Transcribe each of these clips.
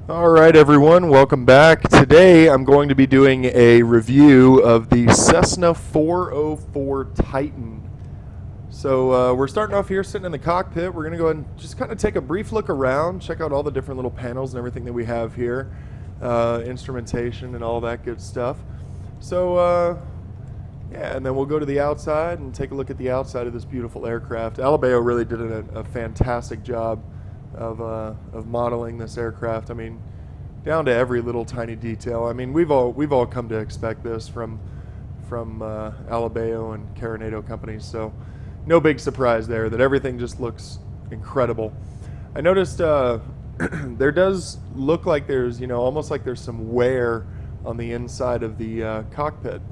All right, everyone, welcome back. Today I'm going to be doing a review of the Cessna 404 Titan. So we're starting off here sitting in the cockpit. We're going to go ahead and just kind of take a brief look around, check out all the different little panels and everything that we have here, instrumentation and all that good stuff. So yeah, and then we'll go to the outside and take a look at the outside of this beautiful aircraft. Alabeo really did a fantastic job of modeling this aircraft. I mean, down to every little tiny detail. I mean, we've all come to expect this from Alabeo and Carinado companies. So no big surprise there that everything just looks incredible. I noticed there does look like there's, almost like there's some wear on the inside of the cockpit.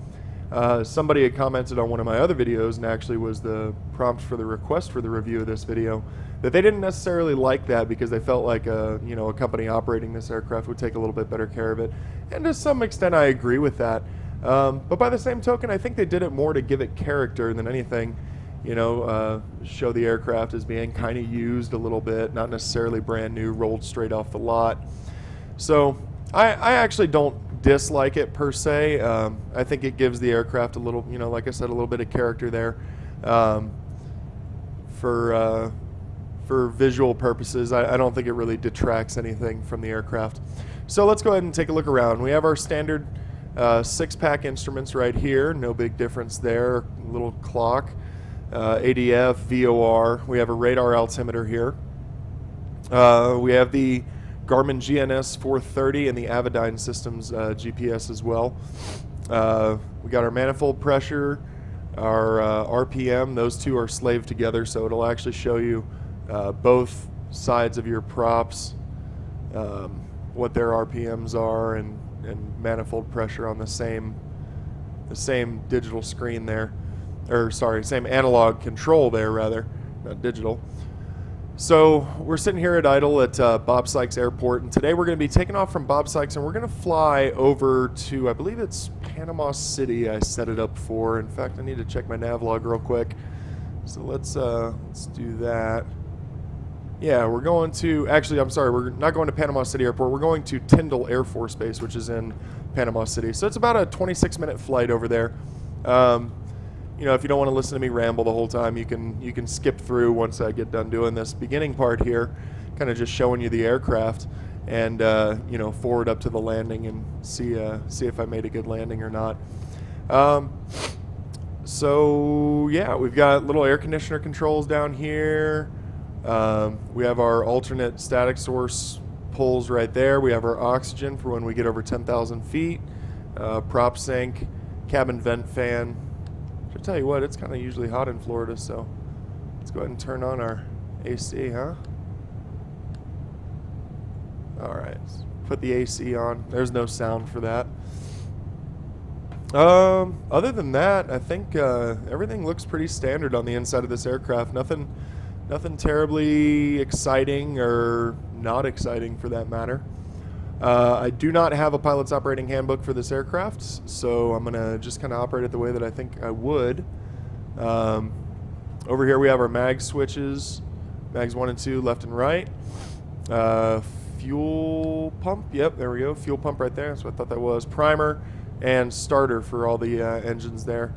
Somebody had commented on one of my other videos, and actually was the prompt for the request for the review of this video, that they didn't necessarily like that because they felt like a company operating this aircraft would take a little bit better care of it. And to some extent I agree with that. But by the same token, I think they did it more to give it character than anything, show the aircraft as being kind of used a little bit, not necessarily brand new, rolled straight off the lot. So I actually don't dislike it per se. I think it gives the aircraft a little, like I said, a little bit of character there. For visual purposes, I don't think it really detracts anything from the aircraft. So let's go ahead and take a look around. We have our standard 6-pack instruments right here. No big difference there. Little clock, ADF, VOR. We have a radar altimeter here. We have the Garmin GNS 430 and the Avidyne Systems GPS as well. We got our manifold pressure, our RPM. Those two are slaved together, so it'll actually show you both sides of your props, what their RPMs are, and manifold pressure on the same digital screen there, or sorry, same analog control there rather, not digital. So we're sitting here at idle at Bob Sikes Airport, and today we're going to be taking off from Bob Sikes, and we're going to fly over to, I believe it's Panama City. I set it up for. In fact, I need to check my nav log real quick. So let's do that. Yeah, we're going to, actually, I'm sorry, we're not going to Panama City Airport. We're going to Tyndall Air Force Base, which is in Panama City. So it's about a 26-minute flight over there. If you don't want to listen to me ramble the whole time, you can skip through once I get done doing this beginning part here, kind of just showing you the aircraft, and forward up to the landing and see if I made a good landing or not. So yeah, we've got little air conditioner controls down here. We have our alternate static source pulls right there. We have our oxygen for when we get over 10,000 feet. Prop sink, cabin vent fan. I tell you what, it's kind of usually hot in Florida, so let's go ahead and turn on our AC, huh? All right, let's put the AC on. There's no sound for that. Other than that, I think everything looks pretty standard on the inside of this aircraft. Nothing terribly exciting or not exciting for that matter. I do not have a pilot's operating handbook for this aircraft, so I'm going to just kind of operate it the way that I think I would. Over here we have our mag switches, mags 1 and 2, left and right. Fuel pump, yep, there we go, fuel pump right there, that's what I thought that was. Primer and starter for all the engines there.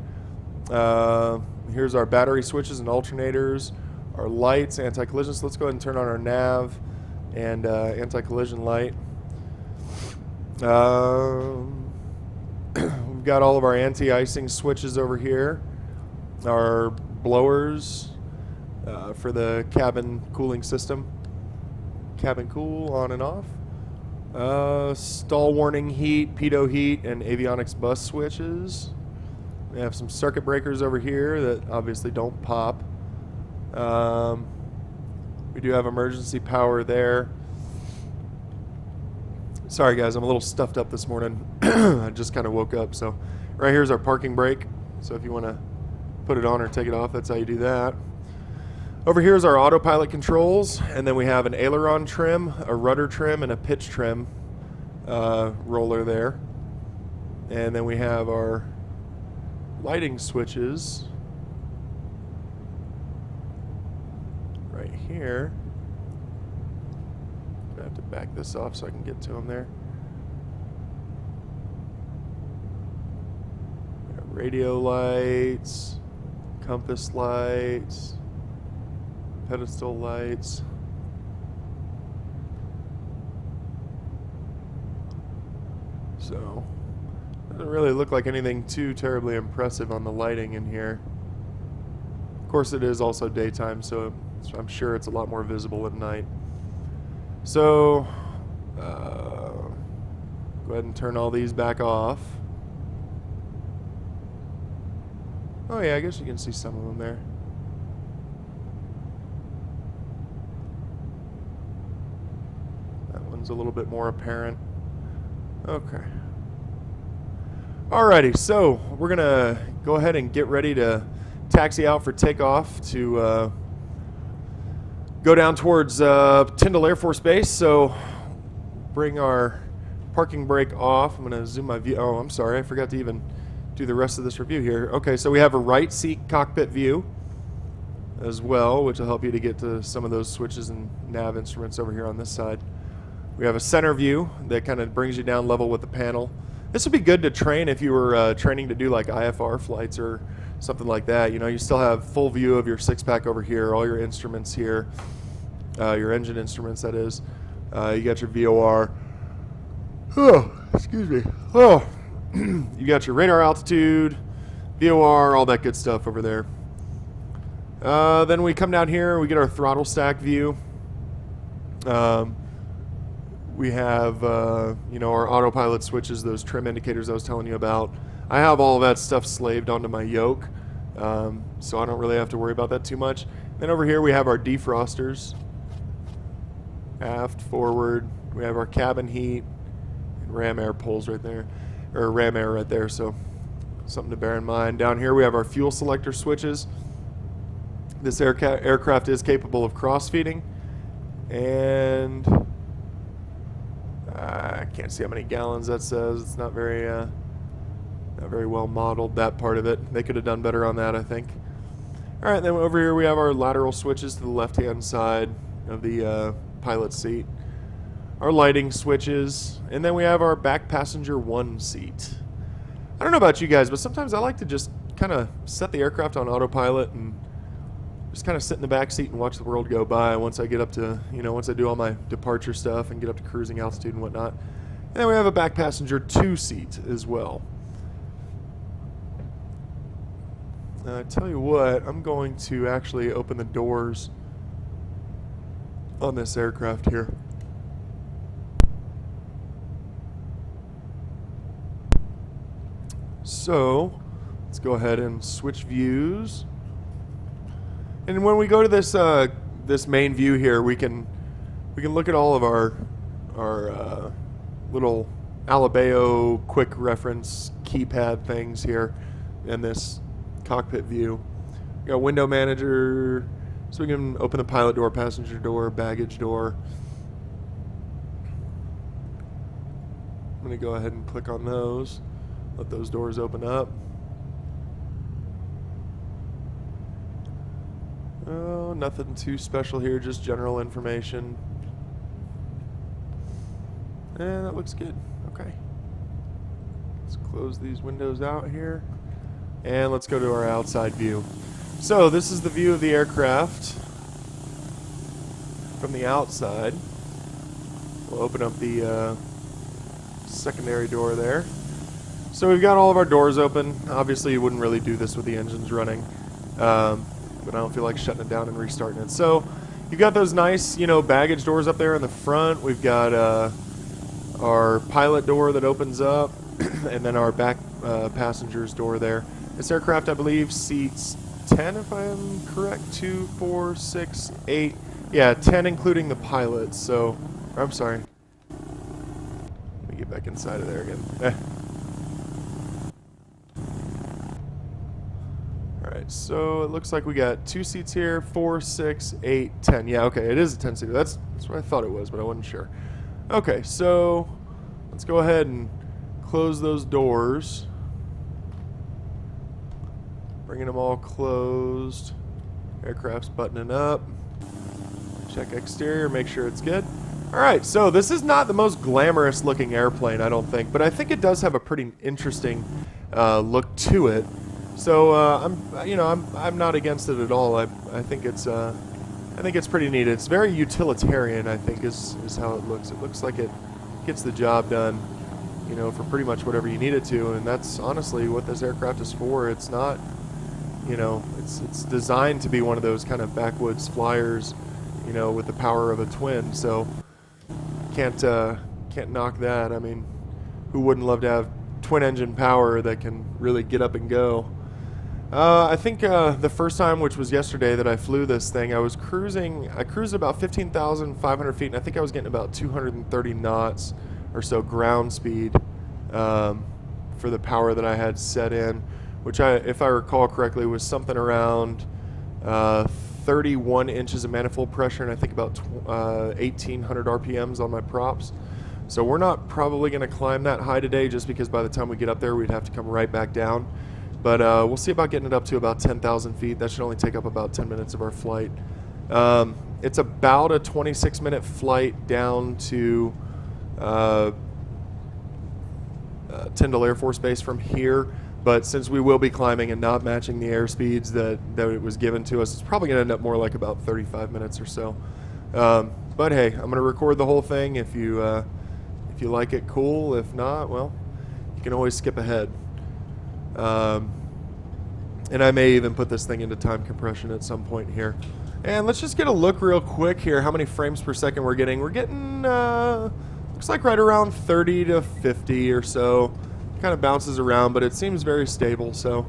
Here's our battery switches and alternators, our lights, anti-collision. So let's go ahead and turn on our nav and anti-collision light. We've got all of our anti-icing switches over here, our blowers for the cabin cooling system, cabin cool on and off, stall warning heat, pitot heat, and avionics bus switches. We have some circuit breakers over here that obviously don't pop. We do have emergency power there. Sorry guys, I'm a little stuffed up this morning. I just kind of woke up. So right here's our parking brake. So if you want to put it on or take it off, that's how you do that. Over here is our autopilot controls, and then we have an aileron trim, a rudder trim, and a pitch trim roller there. And then we have our lighting switches right here. I have to back this off so I can get to them there. Radio lights, compass lights, pedestal lights. So, doesn't really look like anything too terribly impressive on the lighting in here. Of course, it is also daytime, so I'm sure it's a lot more visible at night. So, go ahead and turn all these back off. Oh yeah, I guess you can see some of them there. That one's a little bit more apparent. Okay. Alrighty, so we're gonna go ahead and get ready to taxi out for takeoff to go down towards Tyndall Air Force Base. So bring our parking brake off. I'm gonna zoom my view. Oh, I'm sorry, I forgot to even do the rest of this review here. Okay, so we have a right seat cockpit view as well, which will help you to get to some of those switches and nav instruments over here on this side. We have a center view that kind of brings you down level with the panel. This would be good to train if you were training to do like IFR flights or something like that. You know, you still have full view of your six-pack over here, all your instruments here, your engine instruments, that is. You got your VOR. Oh, excuse me. Oh. You got your radar altitude, VOR, all that good stuff over there. Then we come down here, we get our throttle stack view. We have, you know, our autopilot switches, those trim indicators I was telling you about. I have all of that stuff slaved onto my yoke, so I don't really have to worry about that too much. Then over here we have our defrosters, aft, forward. We have our cabin heat, and ram air pulls right there. Or ram air right there, so something to bear in mind. Down here we have our fuel selector switches. This aircraft is capable of cross-feeding, and I can't see how many gallons that says. It's not very well modeled, that part of it. They could have done better on that, I think. All right, then over here we have our lateral switches to the left-hand side of the pilot seat. Our lighting switches, and then we have our back passenger 1 seat. I don't know about you guys, but sometimes I like to just kind of set the aircraft on autopilot and just kind of sit in the back seat and watch the world go by once I get up to, you know, once I do all my departure stuff and get up to cruising altitude and whatnot. And then we have a back passenger 2 seat as well. I tell you what, I'm going to actually open the doors on this aircraft here. So let's go ahead and switch views. And when we go to this this main view here, we can look at all of our little Alabeo quick reference keypad things here in this cockpit view. We got window manager, so we can open the pilot door, passenger door, baggage door. I'm going to go ahead and click on those. Let those doors open up. Oh, nothing too special here, just general information. And that looks good. Okay. Let's close these windows out here. And let's go to our outside view. So this is the view of the aircraft from the outside. We'll open up the secondary door there. So we've got all of our doors open. Obviously you wouldn't really do this with the engines running, but I don't feel like shutting it down and restarting it. So you've got those nice, you know, baggage doors up there in the front. We've got our pilot door that opens up, and then our back passengers door there. This aircraft, I believe, seats 10, if I am correct. 2, 4, 6, 8. Yeah, 10 including the pilot. So, I'm sorry. Let me get back inside of there again. Alright, so it looks like we got 2 seats here, 4, 6, 8, 10. Yeah, okay, it is a 10-seater. That's what I thought it was, but I wasn't sure. Okay, so let's go ahead and close those doors. Bringing them all closed. Aircraft's buttoning up. Check exterior, make sure it's good. All right, so this is not the most glamorous looking airplane, I don't think, but I think it does have a pretty interesting look to it. So I'm not against it at all. I think it's pretty neat. It's very utilitarian, I think, is how it looks. It looks like it gets the job done, you know, for pretty much whatever you need it to, and that's honestly what this aircraft is for. It's not, you know, it's designed to be one of those kind of backwoods flyers, you know, with the power of a twin. So can't knock that. I mean, who wouldn't love to have twin engine power that can really get up and go? I think the first time, which was yesterday, that I flew this thing, I cruised about 15,500 feet, and I think I was getting about 230 knots or so ground speed for the power that I had set in, which if I recall correctly, was something around 31 inches of manifold pressure, and I think about 1,800 RPMs on my props. So we're not probably going to climb that high today, just because by the time we get up there, we'd have to come right back down. But we'll see about getting it up to about 10,000 feet. That should only take up about 10 minutes of our flight. It's about a 26-minute flight down to Tyndall Air Force Base from here. But since we will be climbing and not matching the airspeeds that it was given to us, it's probably going to end up more like about 35 minutes or so. But hey, I'm going to record the whole thing. If you like it, cool. If not, well, you can always skip ahead. And I may even put this thing into time compression at some point here. And let's just get a look real quick here how many frames per second we're getting. We're getting, looks like right around 30 to 50 or so. Kind of bounces around, but it seems very stable. So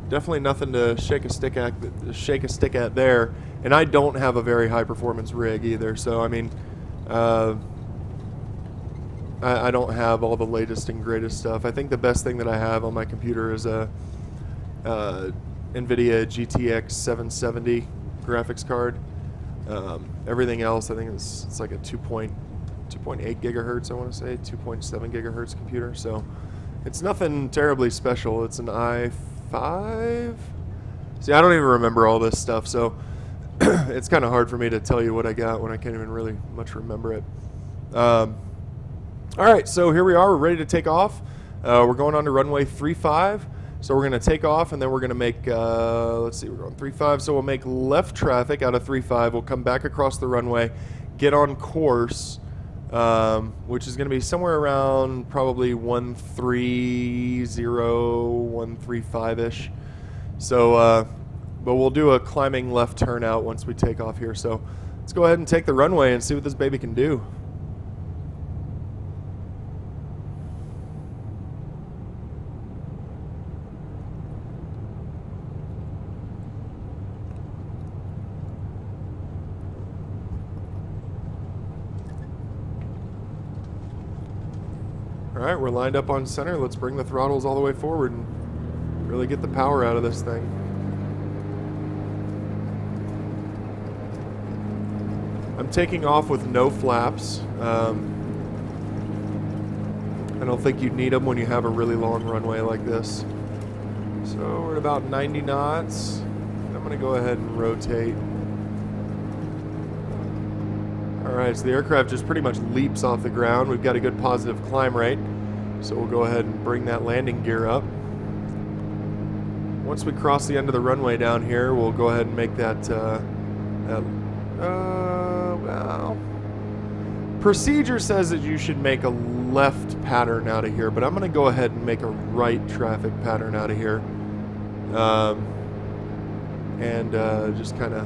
definitely nothing to shake a stick at there. And I don't have a very high performance rig either. So I mean, I don't have all the latest and greatest stuff. I think the best thing that I have on my computer is a NVIDIA GTX 770 graphics card. Everything else, I think it's like a 2.8 gigahertz, I want to say, 2.7 gigahertz computer. So it's nothing terribly special. It's an i5. See, I don't even remember all this stuff, so it's kind of hard for me to tell you what I got when I can't even really much remember it. All right, so here we are. We're ready to take off. We're going on to runway 35. So we're going to take off, and then we're going to make, let's see, we're going 35. So we'll make left traffic out of 35. We'll come back across the runway, get on course, which is going to be somewhere around probably 130, 135-ish. So, but we'll do a climbing left turn out once we take off here. So let's go ahead and take the runway and see what this baby can do. All right, we're lined up on center. Let's bring the throttles all the way forward and really get the power out of this thing. I'm taking off with no flaps. I don't think you'd need them when you have a really long runway like this. So we're at about 90 knots. I'm going to go ahead and rotate. All right, so the aircraft just pretty much leaps off the ground. We've got a good positive climb rate, so we'll go ahead and bring that landing gear up. Once we cross the end of the runway down here, we'll go ahead and make that, well, procedure says that you should make a left pattern out of here, but I'm going to go ahead and make a right traffic pattern out of here. And just kind of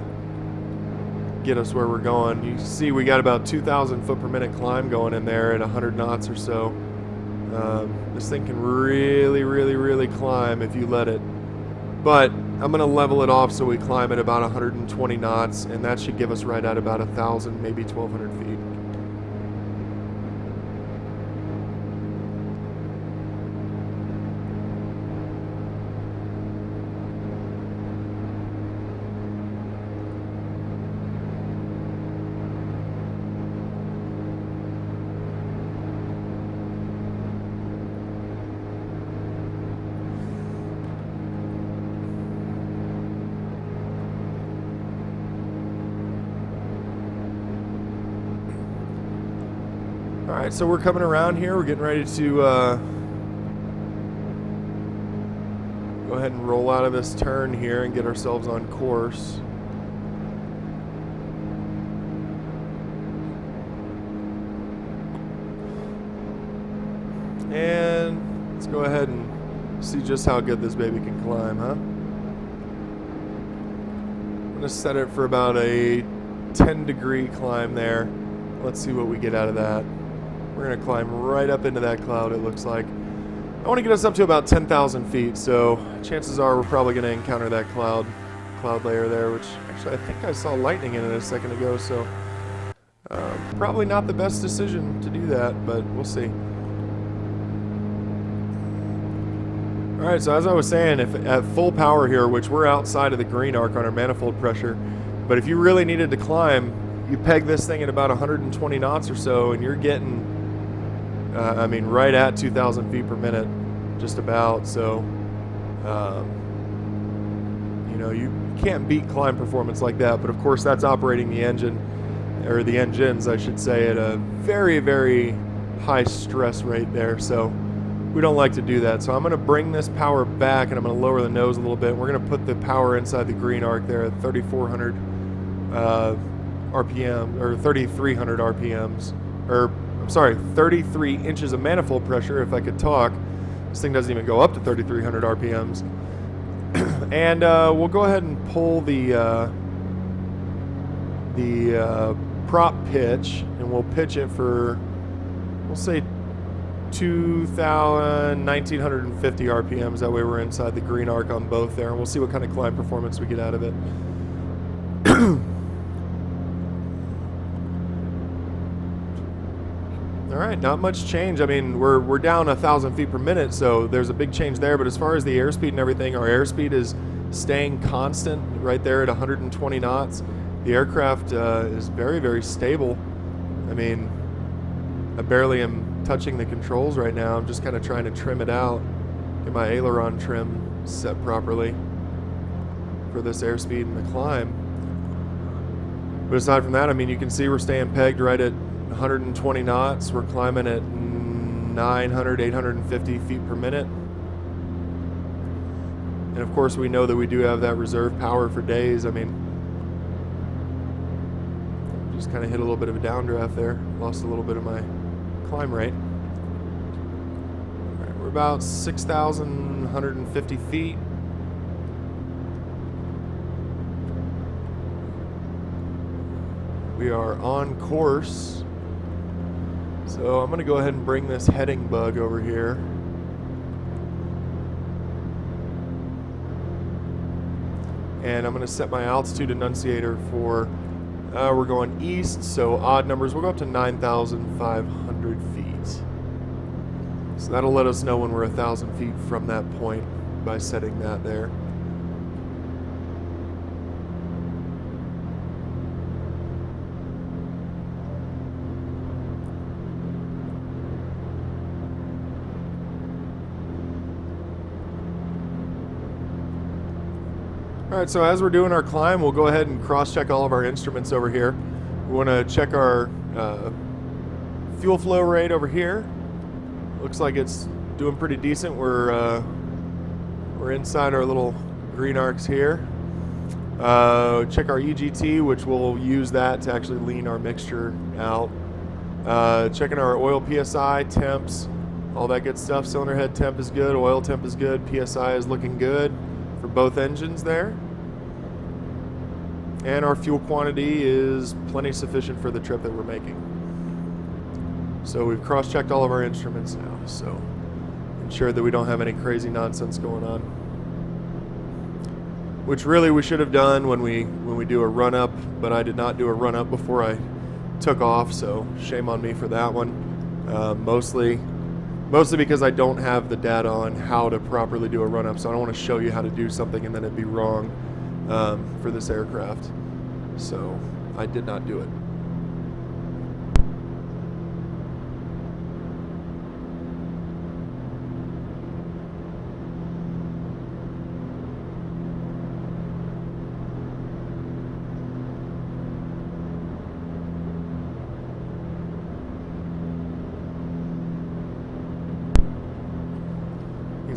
get us where we're going. You see we got about 2,000 foot per minute climb going in there at 100 knots or so. This thing can really climb if you let it. But I'm going to level it off so we climb at about 120 knots, and that should give us right at about 1,000, maybe 1,200 feet. All right, so we're coming around here. We're getting ready to go ahead and roll out of this turn here and get ourselves on course. And let's go ahead and see just how good this baby can climb, huh? I'm going to set it for about a 10-degree climb there. Let's see what we get out of that. We're going to climb right up into that cloud, it looks like. I want to get us up to about 10,000 feet, so chances are we're probably going to encounter that cloud layer there, which actually I think I saw lightning in it a second ago, so probably not the best decision to do that, but we'll see. Alright, so as I was saying, if at full power here, which we're outside of the green arc on our manifold pressure, but if you really needed to climb, you peg this thing at about 120 knots or so, and you're getting, right at 2,000 feet per minute, just about, so, you can't beat climb performance like that, but of course that's operating the engine, or the engines, I should say, at a very, very high stress rate there, so we don't like to do that. So I'm going to bring this power back and I'm going to lower the nose a little bit. We're going to put the power inside the green arc there at 3,400 RPM, or 3,300 RPMs, or I'm sorry, 33 inches of manifold pressure, if I could talk. This thing doesn't even go up to 3,300 RPMs. And we'll go ahead and pull the prop pitch, and we'll pitch it for, we'll say 1,950 RPMs. That way we're inside the green arc on both there, and we'll see what kind of climb performance we get out of it. All right, not much change. I mean, we're down 1,000 feet per minute, so there's a big change there. But as far as the airspeed and everything, our airspeed is staying constant right there at 120 knots. The aircraft is very, very stable. I mean, I barely am touching the controls right now. I'm just kind of trying to trim it out, get my aileron trim set properly for this airspeed and the climb. But aside from that, I mean, you can see we're staying pegged right at 120 knots. We're climbing at 900, 850 feet per minute. And of course, we know that we do have that reserve power for days. I mean, just kind of hit a little bit of a downdraft there. Lost a little bit of my climb rate. All right, we're about 6,150 feet. We are on course. So I'm going to go ahead and bring this heading bug over here. And I'm going to set my altitude annunciator for, we're going east, so odd numbers. We'll go up to 9,500 feet. So that'll let us know when we're 1,000 feet from that point by setting that there. All right, so as we're doing our climb, we'll go ahead and cross-check all of our instruments over here. We want to check our fuel flow rate over here. Looks like it's doing pretty decent. We're inside our little green arcs here. Check our EGT, which we'll use that to actually lean our mixture out. Checking our oil PSI, temps, all that good stuff. Cylinder head temp is good, oil temp is good, PSI is looking good for both engines there. And our fuel quantity is plenty sufficient for the trip that we're making. So we've cross-checked all of our instruments now, so ensure that we don't have any crazy nonsense going on. Which really we should have done when we do a run-up, but I did not do a run-up before I took off, so shame on me for that one. Mostly because I don't have the data on how to properly do a run-up, so I don't want to show you how to do something and then it'd be wrong for this aircraft. So I did not do it.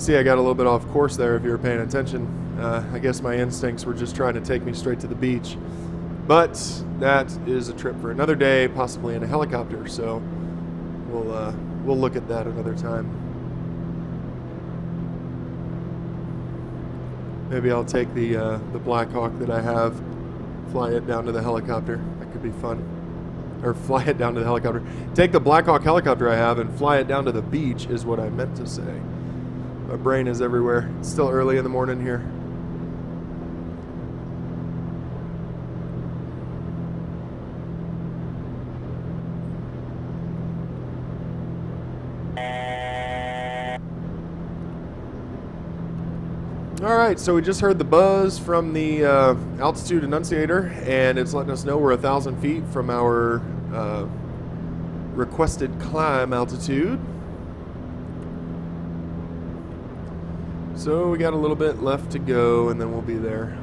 can see I got a little bit off course there if you were paying attention. I guess my instincts were just trying to take me straight to the beach. But that is a trip for another day, possibly in a helicopter, so we'll look at that another time. Maybe I'll take the Black Hawk that I have, fly it down to the helicopter. That could be fun. Or fly it down to the helicopter. Take the Black Hawk helicopter I have and fly it down to the beach is what I meant to say. My brain is everywhere. It's still early in the morning here. Alright, so we just heard the buzz from the altitude annunciator, and it's letting us know we're 1,000 feet from our requested climb altitude. So we got a little bit left to go, and then we'll be there.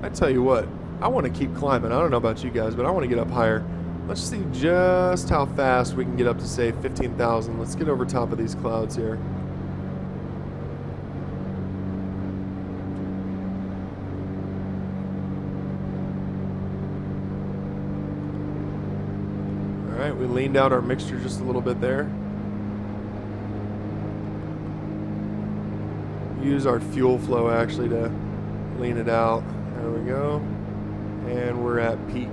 I tell you what, I want to keep climbing. I don't know about you guys, but I want to get up higher. Let's see just how fast we can get up to, say, 15,000. Let's get over top of these clouds here. All right, we leaned out our mixture just a little bit there. Use our fuel flow actually to lean it out. There we go. And we're at peak.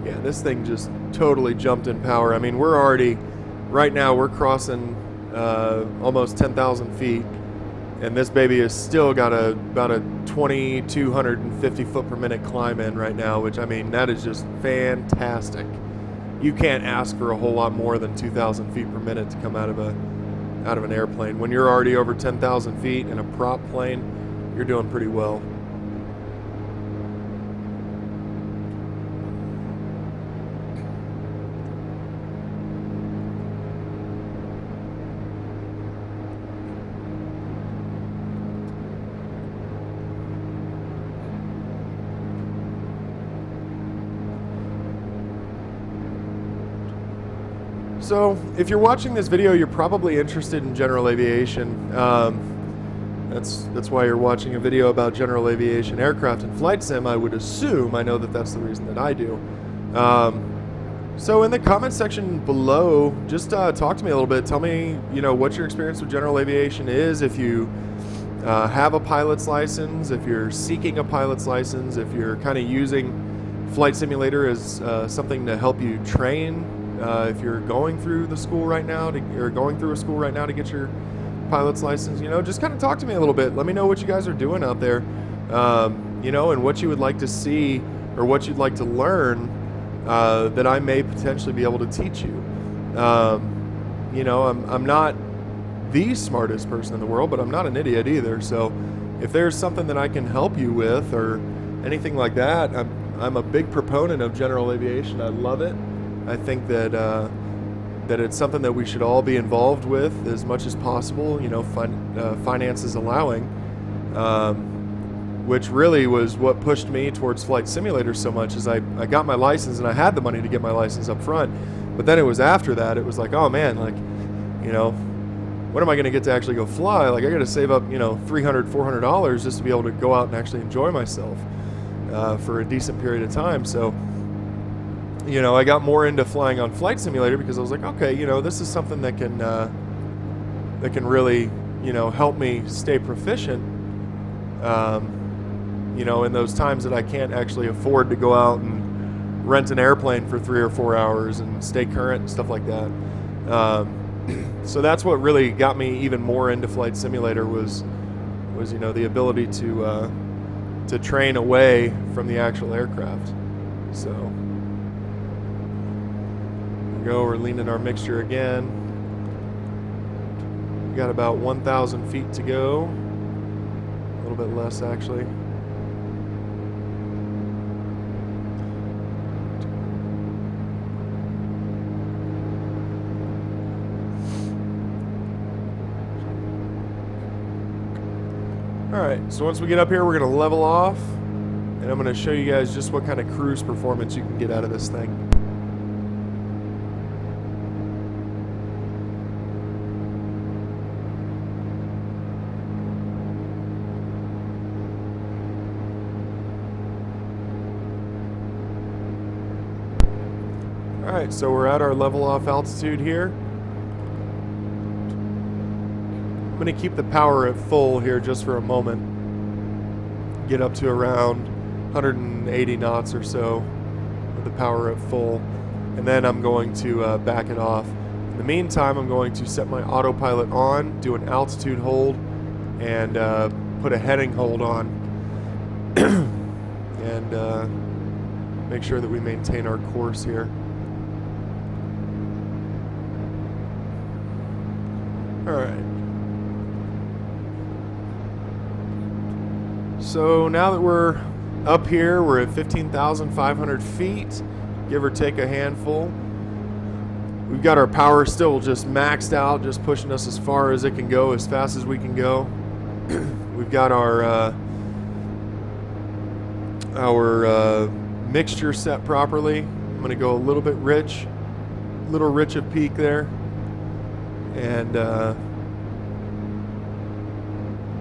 Yeah, this thing just totally jumped in power. I mean, we're already, right now, we're crossing almost 10,000 feet, and this baby has still got about a 2,250 foot per minute climb in right now, which, I mean, that is just fantastic. You can't ask for a whole lot more than 2,000 feet per minute to come out of an airplane. When you're already over 10,000 feet in a prop plane, you're doing pretty well. So, if you're watching this video, you're probably interested in general aviation. That's why you're watching a video about general aviation aircraft and flight sim, I would assume. I know that that's the reason that I do. So in the comment section below, just talk to me a little bit. Tell me, what your experience with general aviation is. If you have a pilot's license, if you're seeking a pilot's license, if you're kind of using Flight Simulator as something to help you train. If you're going through the school right now, or going through a school right now to get your pilot's license, just kind of talk to me a little bit. Let me know what you guys are doing out there, and what you would like to see or what you'd like to learn that I may potentially be able to teach you. I'm not the smartest person in the world, but I'm not an idiot either. So if there's something that I can help you with or anything like that, I'm a big proponent of general aviation. I love it. I think that that it's something that we should all be involved with as much as possible, finances allowing, which really was what pushed me towards Flight Simulator so much. Is I got my license and I had the money to get my license up front, but then it was after that, it was like, oh man, when am I going to get to actually go fly? Like, I got to save up, $300, $400 just to be able to go out and actually enjoy myself for a decent period of time. So, I got more into flying on Flight Simulator because I was like, okay, this is something that can really, help me stay proficient, in those times that I can't actually afford to go out and rent an airplane for 3 or 4 hours and stay current and stuff like that. So that's what really got me even more into Flight Simulator was the ability to train away from the actual aircraft. So we're leaning our mixture again. We got about 1,000 feet to go. A little bit less actually. Alright, so once we get up here, we're going to level off and I'm going to show you guys just what kind of cruise performance you can get out of this thing. Alright, so we're at our level off altitude here. I'm going to keep the power at full here just for a moment. Get up to around 180 knots or so with the power at full. And then I'm going to back it off. In the meantime, I'm going to set my autopilot on, do an altitude hold, and put a heading hold on. And make sure that we maintain our course here. Alright. So now that we're up here, we're at 15,500 feet, give or take a handful. We've got our power still just maxed out, just pushing us as far as it can go, as fast as we can go. We've got our mixture set properly. I'm going to go a little bit rich, a little rich of peak there. And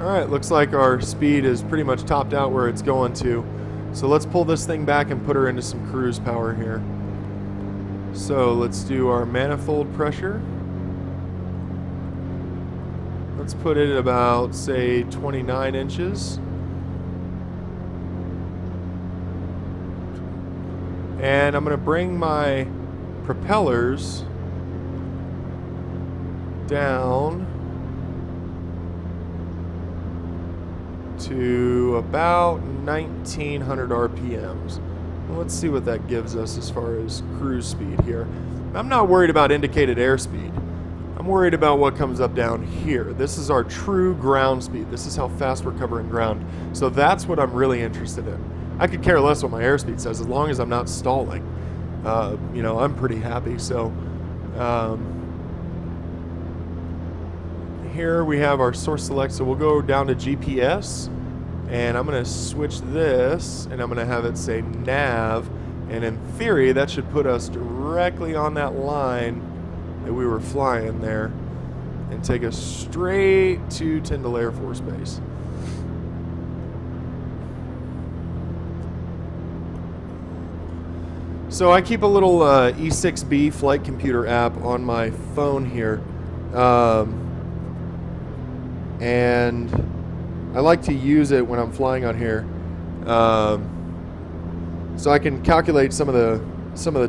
alright, looks like our speed is pretty much topped out where it's going to. So let's pull this thing back and put her into some cruise power here. So let's do our manifold pressure. Let's put it at about, say, 29 inches. And I'm going to bring my propellers down to about 1900 RPMs. Let's see what that gives us as far as cruise speed here. I'm not worried about indicated airspeed. I'm worried about what comes up down here. This is our true ground speed. This is how fast we're covering ground. So that's what I'm really interested in. I could care less what my airspeed says as long as I'm not stalling. You know, I'm pretty happy. So here we have our source select. So we'll go down to GPS. And I'm going to switch this, and I'm going to have it say nav, and in theory that should put us directly on that line that we were flying there and take us straight to Tyndall Air Force Base. So I keep a little E6B flight computer app on my phone here, and I like to use it when I'm flying on here, so I can calculate some of the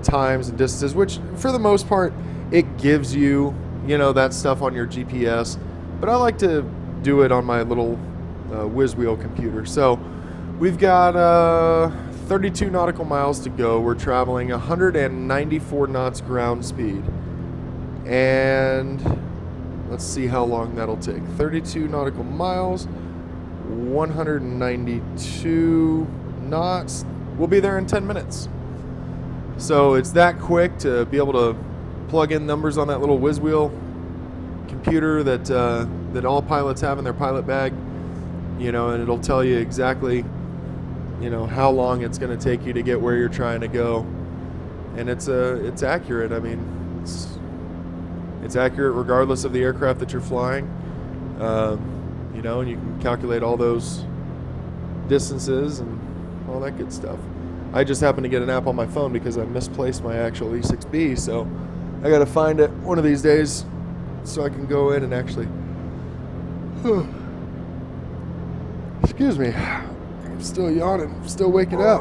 times and distances, which for the most part it gives you, you know, that stuff on your GPS. But I like to do it on my little whiz wheel computer. So we've got 32 nautical miles to go. We're traveling 194 knots ground speed, and let's see how long that'll take. 32 nautical miles. 192 knots. We'll be there in 10 minutes. So it's that quick to be able to plug in numbers on that little whiz wheel computer that that all pilots have in their pilot bag, you know, and it'll tell you exactly, you know, how long it's going to take you to get where you're trying to go. And it's accurate. I mean, it's accurate regardless of the aircraft that you're flying. You know, and you can calculate all those distances and all that good stuff. I just happened to get an app on my phone because I misplaced my actual E6B, so I got to find it one of these days so I can go in and actually... Excuse me. I'm still yawning, still waking up,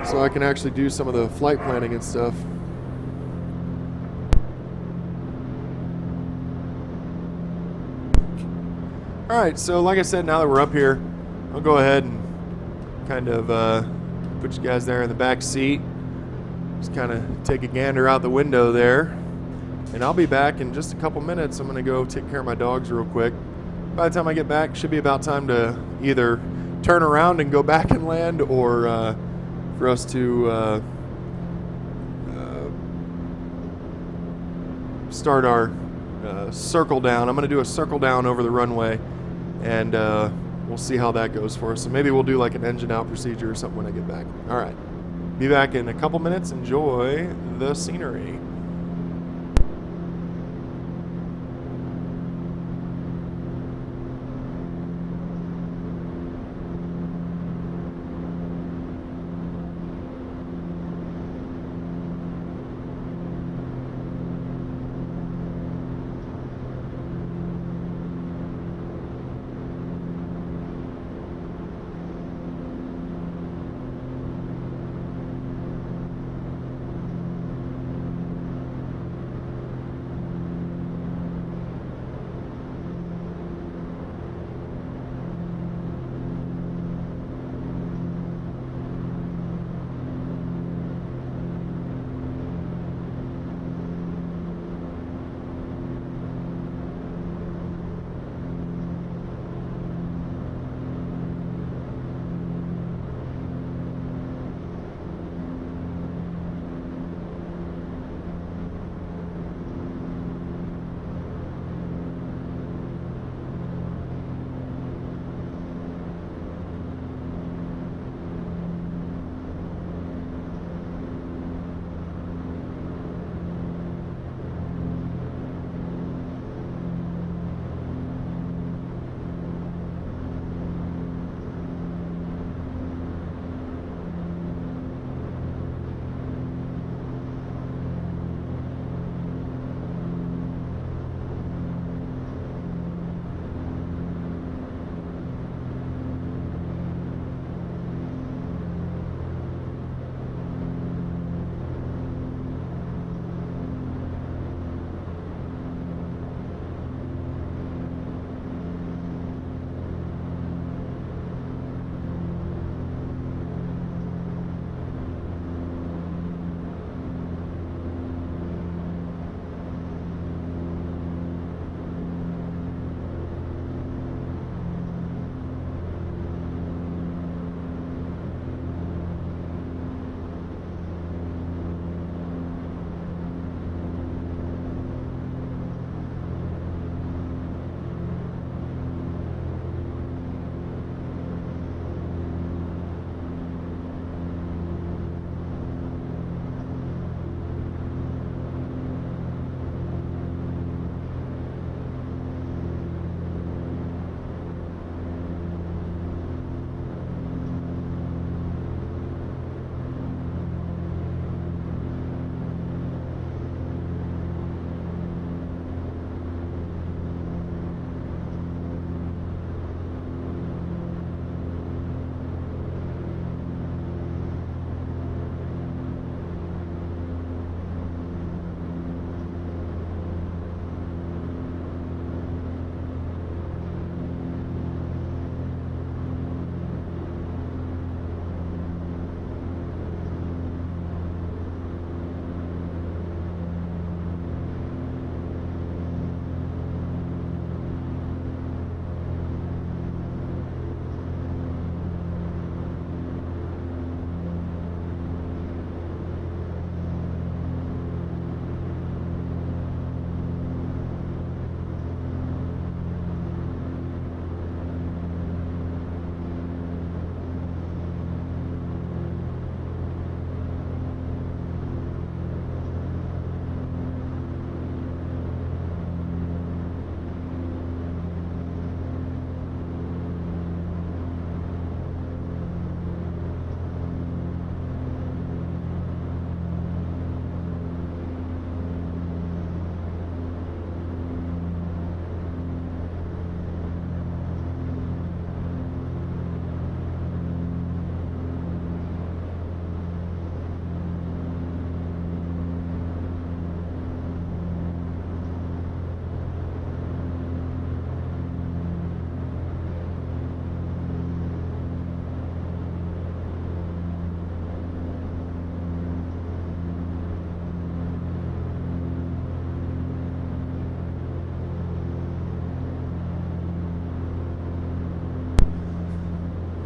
so I can actually do some of the flight planning and stuff. Alright, so like I said, now that we're up here, I'll go ahead and kind of put you guys there in the back seat. Just kind of take a gander out the window there. And I'll be back in just a couple minutes. I'm going to go take care of my dogs real quick. By the time I get back, should be about time to either turn around and go back and land, or for us to start our circle down. I'm going to do a circle down over the runway and we'll see how that goes for us. So maybe we'll do like an engine out procedure or something when I get back. All right. Be back in a couple minutes. Enjoy the scenery.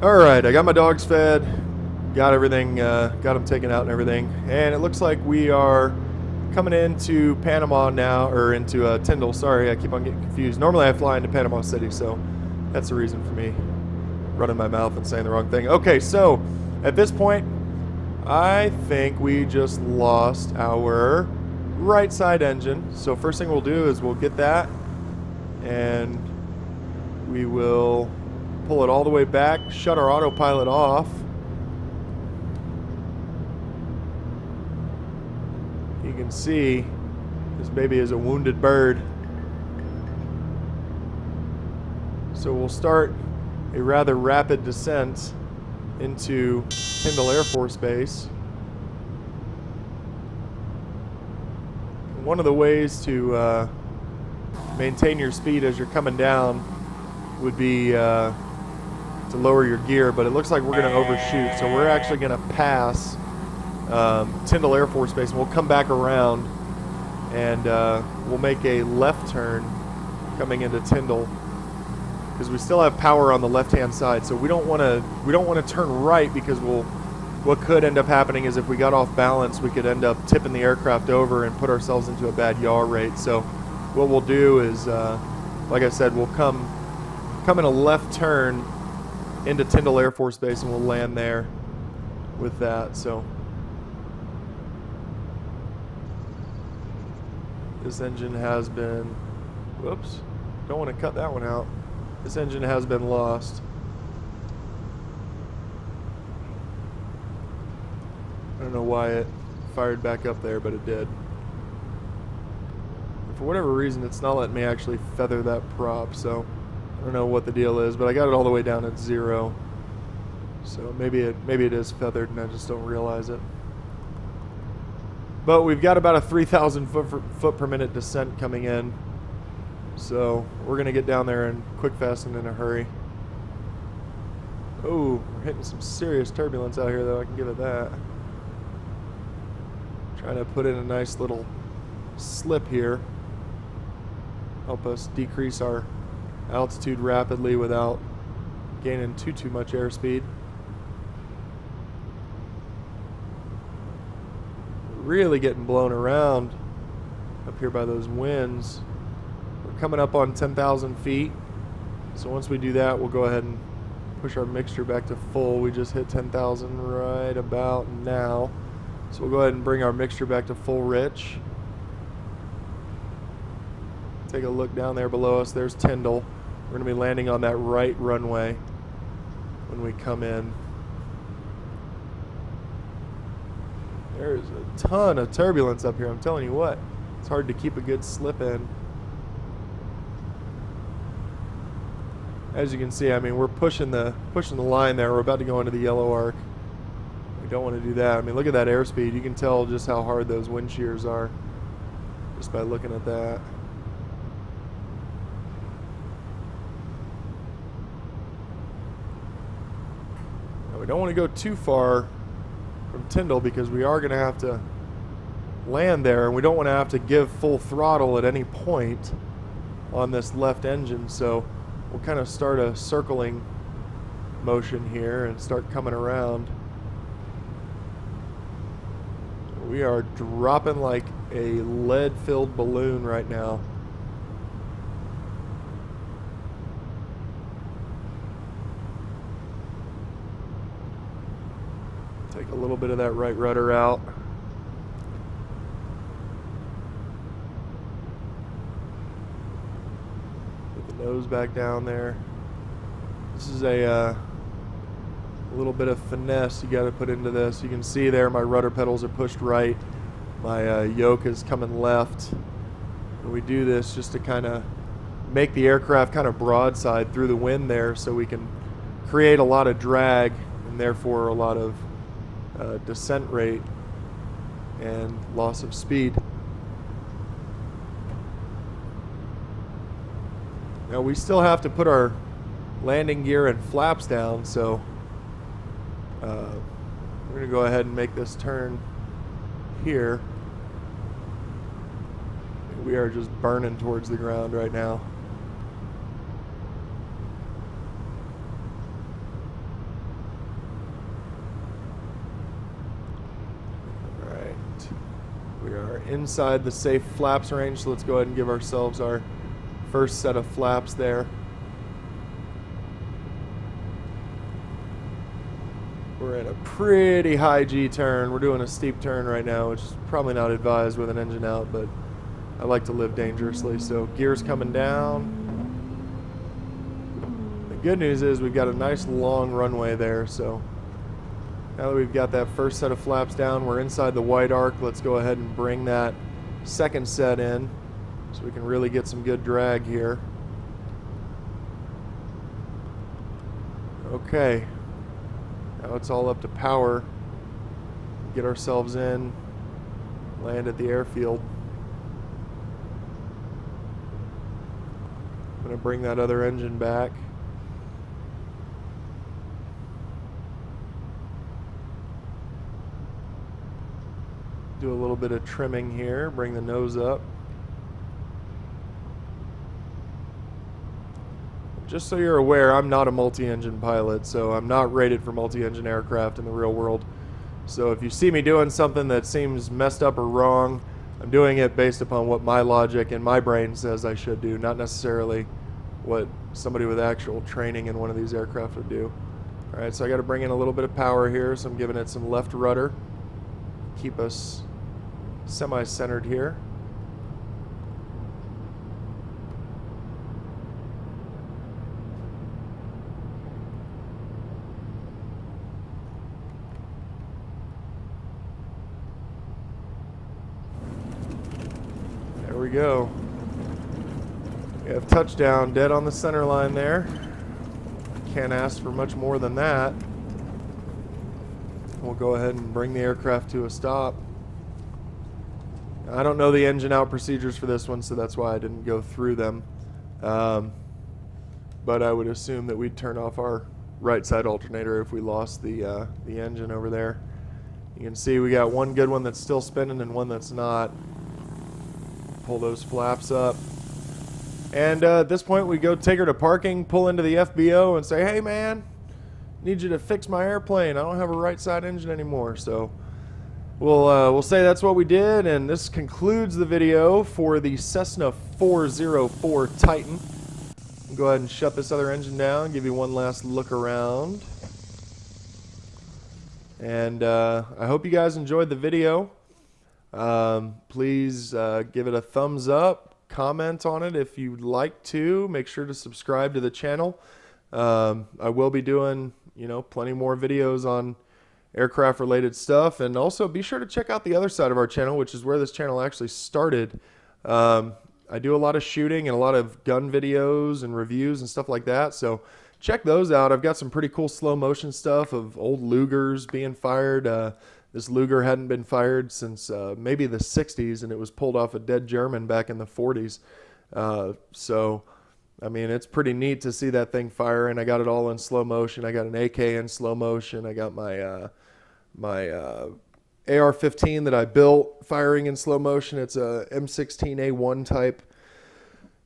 All right, I got my dogs fed, got everything, got them taken out and everything, and it looks like we are coming into Panama now, or into Tyndall. Sorry, I keep on getting confused. Normally I fly into Panama City, so that's the reason for me running my mouth and saying the wrong thing. Okay, so at this point, I think we just lost our right side engine. So first thing we'll do is we'll get that, and we will pull it all the way back, shut our autopilot off. You can see this baby is a wounded bird. So we'll start a rather rapid descent into Tyndall Air Force Base. One of the ways to maintain your speed as you're coming down would be to lower your gear, but it looks like we're going to overshoot, so we're actually going to pass Tyndall Air Force Base, and we'll come back around and we'll make a left turn coming into Tyndall, because we still have power on the left-hand side, so we don't want to turn right, because what could end up happening is if we got off balance, we could end up tipping the aircraft over and put ourselves into a bad yaw rate. So what we'll do is, like I said, we'll come in a left turn into Tyndall Air Force Base, and we'll land there with that. So this engine has been, whoops, don't want to cut that one out. This engine has been lost. I don't know why it fired back up there, but it did. And for whatever reason, it's not letting me actually feather that prop, so I don't know what the deal is, but I got it all the way down at 0. So maybe it is feathered and I just don't realize it. But we've got about a 3,000 foot per minute descent coming in. So we're going to get down there and quick, fast, and in a hurry. Oh, we're hitting some serious turbulence out here, though. I can give it that. Trying to put in a nice little slip here. Help us decrease our altitude rapidly without gaining too much airspeed. Really getting blown around up here by those winds. Coming up on 10,000 feet. So once we do that, we'll go ahead and push our mixture back to full. We just hit 10,000 right about now. So we'll go ahead and bring our mixture back to full rich. Take a look down there below us. There's Tyndall. We're going to be landing on that right runway when we come in. There's a ton of turbulence up here. I'm telling you what, it's hard to keep a good slip in. As you can see, I mean, we're pushing the line there. We're about to go into the yellow arc. We don't want to do that. I mean, look at that airspeed. You can tell just how hard those wind shears are just by looking at that. Now, we don't want to go too far from Tyndall, because we are going to have to land there, and we don't want to have to give full throttle at any point on this left engine. So we'll kind of start a circling motion here and start coming around. We are dropping like a lead-filled balloon right now. Take a little bit of that right rudder out. Nose back down there. This is a little bit of finesse you got to put into this. You can see there my rudder pedals are pushed right. My yoke is coming left. And we do this just to kind of make the aircraft kind of broadside through the wind there, so we can create a lot of drag and therefore a lot of descent rate and loss of speed. Now we still have to put our landing gear and flaps down, so we're going to go ahead and make this turn here. We are just burning towards the ground right now. All right, we are inside the safe flaps range, so let's go ahead and give ourselves our first set of flaps there. We're in a pretty high G turn. We're doing a steep turn right now, which is probably not advised with an engine out, but I like to live dangerously. So gears coming down. The good news is we've got a nice long runway there. So now that we've got that first set of flaps down, we're inside the white arc. Let's go ahead and bring that second set in so we can really get some good drag here. Okay. Now it's all up to power. Get ourselves in, land at the airfield. I'm going to bring that other engine back. Do a little bit of trimming here, bring the nose up. Just so you're aware, I'm not a multi-engine pilot, so I'm not rated for multi-engine aircraft in the real world. So if you see me doing something that seems messed up or wrong, I'm doing it based upon what my logic and my brain says I should do, not necessarily what somebody with actual training in one of these aircraft would do. All right, so I got to bring in a little bit of power here, so I'm giving it some left rudder. Keep us semi-centered here. There we go. We have touchdown dead on the center line there. Can't ask for much more than that. We'll go ahead and bring the aircraft to a stop. I don't know the engine out procedures for this one, so that's why I didn't go through them. But I would assume that we'd turn off our right side alternator if we lost the engine over there. You can see we got one good one that's still spinning and one that's not. Pull those flaps up. And at this point, we go take her to parking, pull into the FBO, and say, hey, man, need you to fix my airplane. I don't have a right side engine anymore. So we'll say that's what we did, and this concludes the video for the Cessna 404 Titan. We'll go ahead and shut this other engine down, give you one last look around. And I hope you guys enjoyed the video. Please give it a thumbs up, comment on it if you'd like to. Make sure to subscribe to the channel. I will be doing, plenty more videos on aircraft related stuff, and also be sure to check out the other side of our channel, which is where this channel actually started. I do a lot of shooting and a lot of gun videos and reviews and stuff like that, so check those out. I've got some pretty cool slow motion stuff of old Lugers being fired. This Luger hadn't been fired since maybe the 60s, and it was pulled off a dead German back in the 40s. So, I mean, it's pretty neat to see that thing fire, and I got it all in slow motion. I got an AK in slow motion. I got my AR-15 that I built firing in slow motion. It's a M16A1 type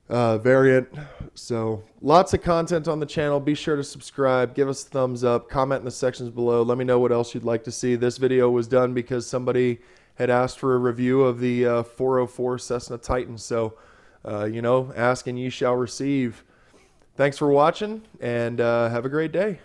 variant. So lots of content on the channel. Be sure to subscribe, give us a thumbs up, comment in the sections below. Let me know what else you'd like to see. This video was done because somebody had asked for a review of the 404 Cessna Titan. So, ask and ye shall receive. Thanks for watching, and have a great day.